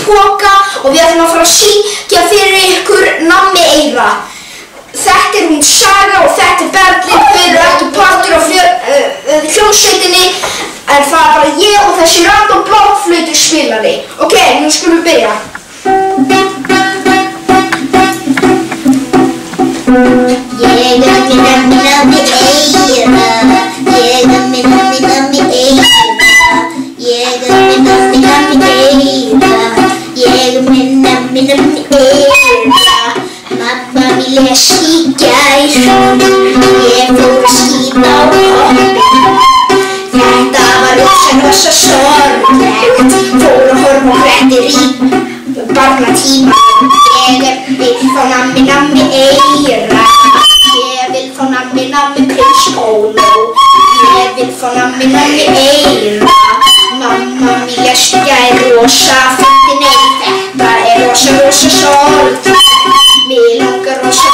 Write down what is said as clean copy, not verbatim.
poka og við ætlum að fara að syngja fyrir ykkur Nammi Eyra. Þetta hún Saga og þetta Berglind, þau eru ekki partur af hljómsveitinni en það bara ég og þessi random blokkflautu spilari. Ok, nú skulum við byrja. Ég Nammi Eyra, ég Nammi Eyra, ég Nammi Eyra, ég Nammi Eyra. Mamma mín lést í gær, ég fór að skíða á hoppinn. Þetta var rosa sorglegt, fór að horfa á fréttir í barnatímanum. Ég vil fá Nammi Eyra, ég vil fá Nammi Prins Ólo, ég vil fá Nammi Eyra. Mamma mín lést í gær, rosa fyndin, nei þetta er rosa sorglegt. Mig langar rosa